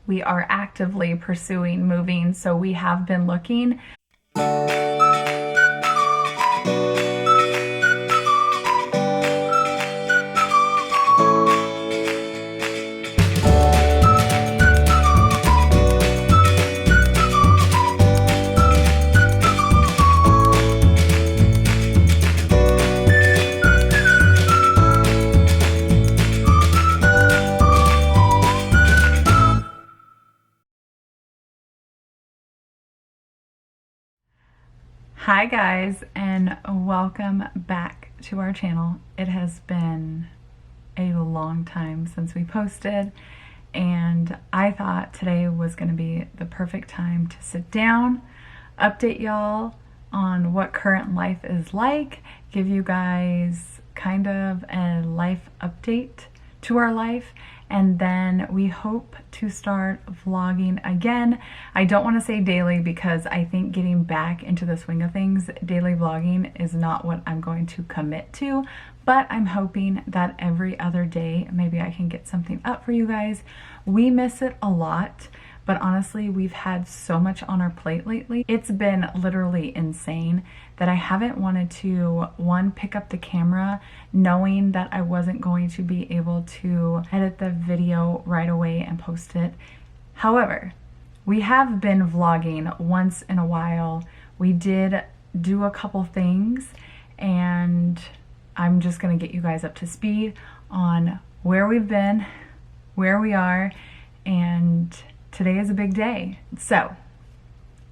we are actively pursuing moving, so we have been looking. Hi guys, and welcome back to our channel. It has been a long time since we posted, and I thought today was going to be the perfect time to sit down, update y'all on what current life is like, give you guys kind of a life update to our life, and then we hope to start vlogging again. I don't want to say daily because I think getting back into the swing of things, daily vlogging is not what I'm going to commit to, but I'm hoping that every other day maybe I can get something up for you guys. We miss it a lot, but honestly, we've had so much on our plate lately. It's been literally insane that I haven't wanted to, one, pick up the camera knowing that I wasn't going to be able to edit the video right away and post it. However, we have been vlogging once in a while. We did do a couple things, and I'm just gonna get you guys up to speed on where we've been, where we are, and today is a big day. So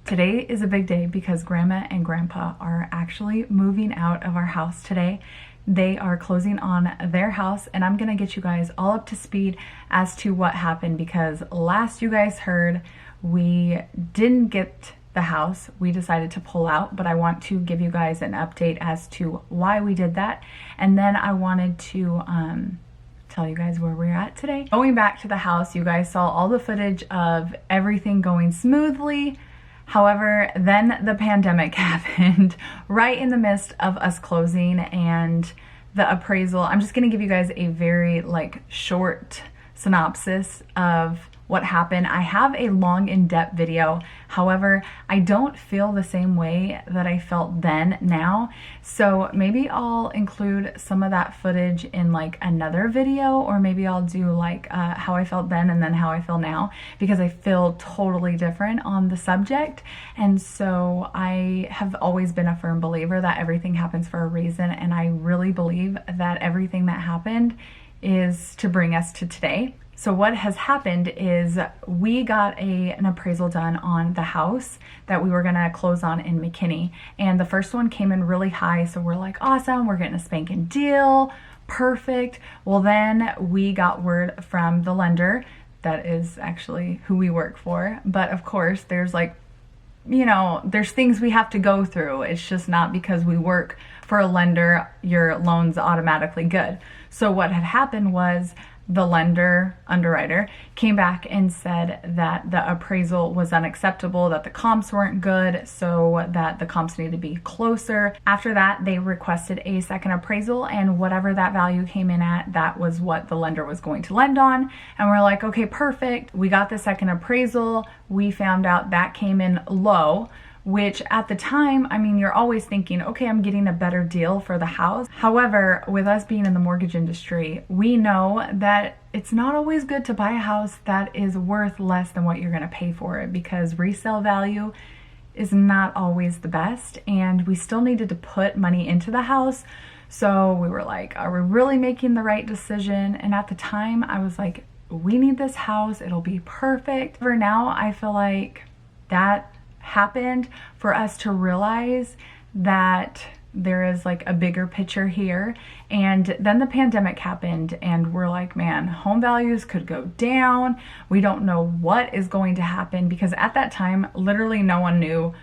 today is a big day because Grandma and Grandpa are actually moving out of our house today. They are closing on their house, and I'm gonna get you guys all up to speed as to what happened, because last you guys heard, we didn't get the house. We decided to pull out, but I want to give you guys an update as to why we did that. And then I wanted to tell you guys where we're at today. Going back to the house, you guys saw all the footage of everything going smoothly. However, then the pandemic happened right in the midst of us closing and the appraisal. I'm just gonna give you guys a very short synopsis of what happened. I have a long in-depth video. However, I don't feel the same way that I felt then now. So maybe I'll include some of that footage in another video, or maybe I'll do how I felt then and then how I feel now, because I feel totally different on the subject. And so I have always been a firm believer that everything happens for a reason, and I really believe that everything that happened is to bring us to today. So what has happened is we got an appraisal done on the house that we were gonna close on in McKinney. And the first one came in really high, so we're like, awesome, we're getting a spanking deal, perfect. Well, then we got word from the lender, that is actually who we work for. But of course, there's there's things we have to go through. It's just not because we work for a lender, your loan's automatically good. So what had happened was the lender underwriter came back and said that the appraisal was unacceptable, that the comps weren't good, so that the comps needed to be closer. After that, they requested a second appraisal, and whatever that value came in at, that was what the lender was going to lend on. And we're like, okay, perfect. We got the second appraisal. We found out that came in low, which at the time, I mean, you're always thinking, okay, I'm getting a better deal for the house. However, with us being in the mortgage industry, we know that it's not always good to buy a house that is worth less than what you're gonna pay for it, because resale value is not always the best, and we still needed to put money into the house. So we were like, are we really making the right decision? And at the time, I was like, we need this house, it'll be perfect. For now, I feel like that happened for us to realize that there is a bigger picture here. And then the pandemic happened, and we're like, man, home values could go down. We don't know what is going to happen, because at that time, literally no one knew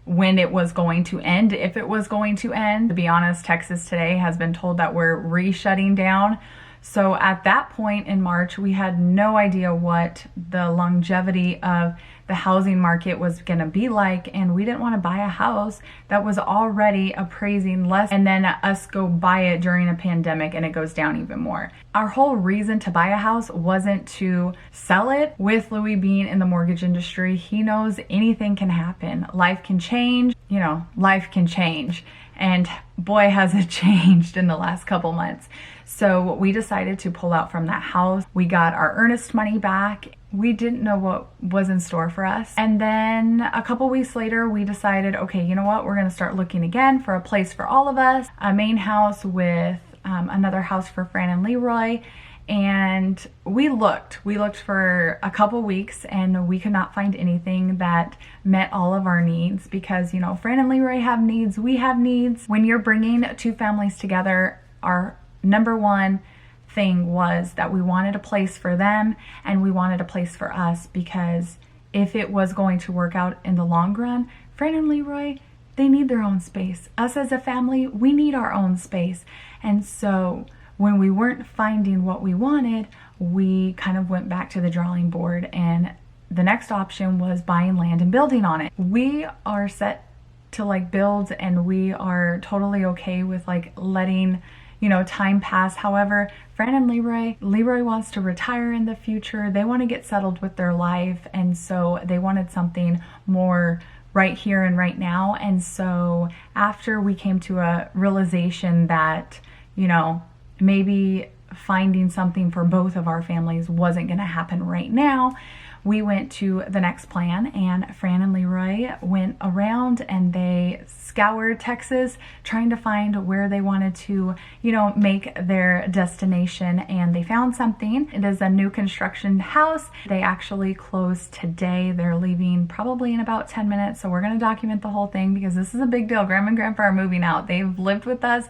when it was going to end, if it was going to end. To be honest, Texas today has been told that we're re-shutting down. So at that point in March, we had no idea what the longevity of the housing market was going to be like, and we didn't want to buy a house that was already appraising less and then us go buy it during a pandemic and it goes down even more. Our whole reason to buy a house wasn't to sell it. With Louis being in the mortgage industry, he knows anything can happen. Life can change, you know, life can change. And boy, has it changed in the last couple months. So we decided to pull out from that house. We got our earnest money back. We didn't know what was in store for us. And then a couple weeks later, we decided, okay, you know what? We're gonna start looking again for a place for all of us, a main house with another house for Fran and Leroy. And we looked for a couple weeks and we could not find anything that met all of our needs because, you know, Fran and Leroy have needs, we have needs. When you're bringing two families together, our number one thing was that we wanted a place for them and we wanted a place for us, because if it was going to work out in the long run, Fran and Leroy, they need their own space. Us as a family, we need our own space. And so when we weren't finding what we wanted, we kind of went back to the drawing board, and the next option was buying land and building on it. We are set to like build, and we are totally okay with like letting, you know, time pass. However, Fran and Leroy wants to retire in the future. They want to get settled with their life, and so they wanted something more right here and right now. And so after we came to a realization that, you know, maybe finding something for both of our families wasn't going to happen right now, we went to the next plan, and Fran and Leroy went around and they scoured Texas trying to find where they wanted to, you know, make their destination, and they found something. It is a new construction house. They actually closed today. They're leaving probably in about 10 minutes. So we're going to document the whole thing because this is a big deal. Grandma and Grandpa are moving out. They've lived with us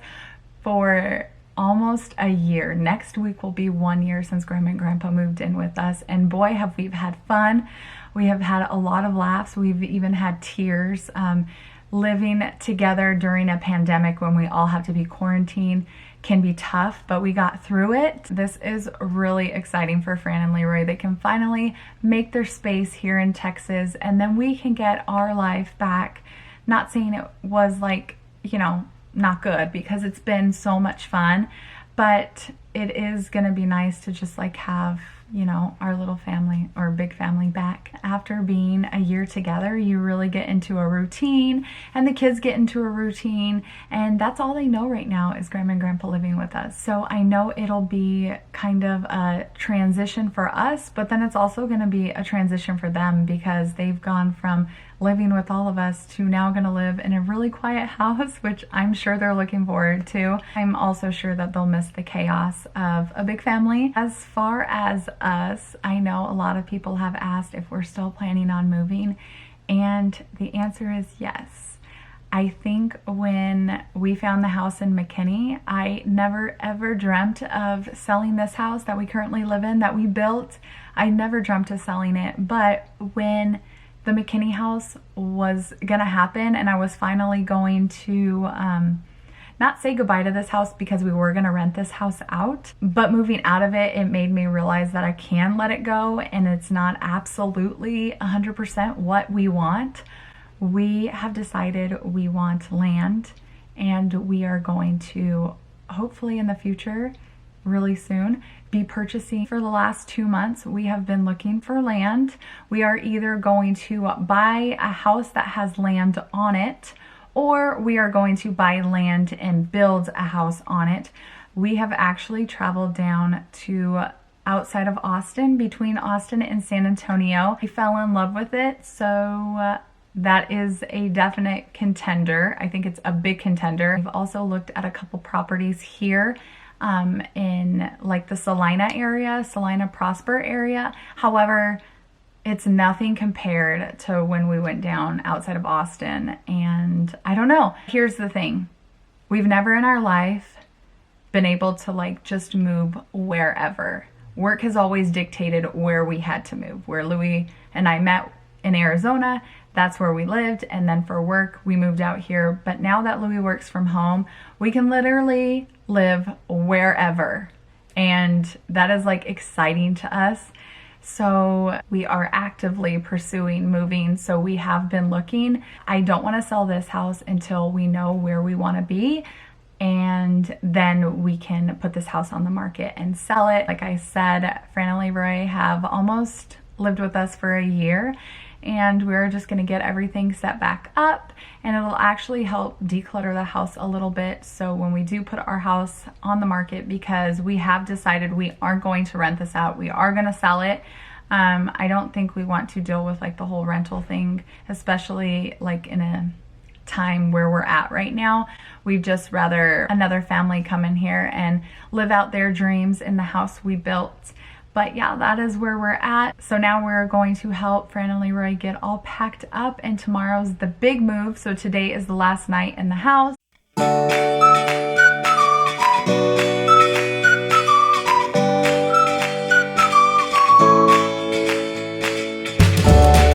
for almost a year. Next week will be 1 year since Grandma and Grandpa moved in with us, and boy, have we had fun. We have had a lot of laughs. We've even had tears. Living together during a pandemic when we all have to be quarantined can be tough, but we got through it. This is really exciting for Fran and Leroy. They can finally make their space here in Texas, and then we can get our life back. Not saying it was like, you know, not good, because it's been so much fun, but it is gonna be nice to just like have, you know, our little family or big family back. After being a year together, you really get into a routine, and the kids get into a routine, and that's all they know right now is Grandma and Grandpa living with us. So I know it'll be kind of a transition for us, but then it's also going to be a transition for them, because they've gone from living with all of us to now going to live in a really quiet house, which I'm sure they're looking forward to. I'm also sure that they'll miss the chaos of a big family. As far as us, I know a lot of people have asked if we're still planning on moving, and the answer is yes. I think when we found the house in McKinney, I never ever dreamt of selling this house that we currently live in, that we built. I never dreamt of selling it, but when the McKinney house was gonna happen and I was finally going to not say goodbye to this house, because we were gonna rent this house out, but moving out of it, it made me realize that I can let it go, and it's not absolutely 100% what we want. We have decided we want land, and we are going to, hopefully in the future, really soon, be purchasing. For the last 2 months, we have been looking for land. We are either going to buy a house that has land on it, or we are going to buy land and build a house on it. We have actually traveled down to outside of Austin, between Austin and San Antonio. We fell in love with it, so that is a definite contender. I think it's a big contender. We've also looked at a couple properties here in like the Salina area, Salina Prosper area. However, it's nothing compared to when we went down outside of Austin, and I don't know. Here's the thing. We've never in our life been able to like just move wherever. Work has always dictated where we had to move. Where Louis and I met in Arizona, that's where we lived, and then for work we moved out here. But now that Louis works from home, we can literally live wherever, and that is like exciting to us. So we are actively pursuing moving. So we have been looking. I don't want to sell this house until we know where we want to be, and then we can put this house on the market and sell it. Like I said, Fran and Leroy have almost lived with us for a year, and we're just gonna get everything set back up, and it'll actually help declutter the house a little bit. So when we do put our house on the market, because we have decided we aren't going to rent this out, we are gonna sell it. I don't think we want to deal with like the whole rental thing, especially like in a time where we're at right now. We'd just rather another family come in here and live out their dreams in the house we built. But yeah, that is where we're at. So now we're going to help Fran and Leroy get all packed up, and tomorrow's the big move. So today is the last night in the house.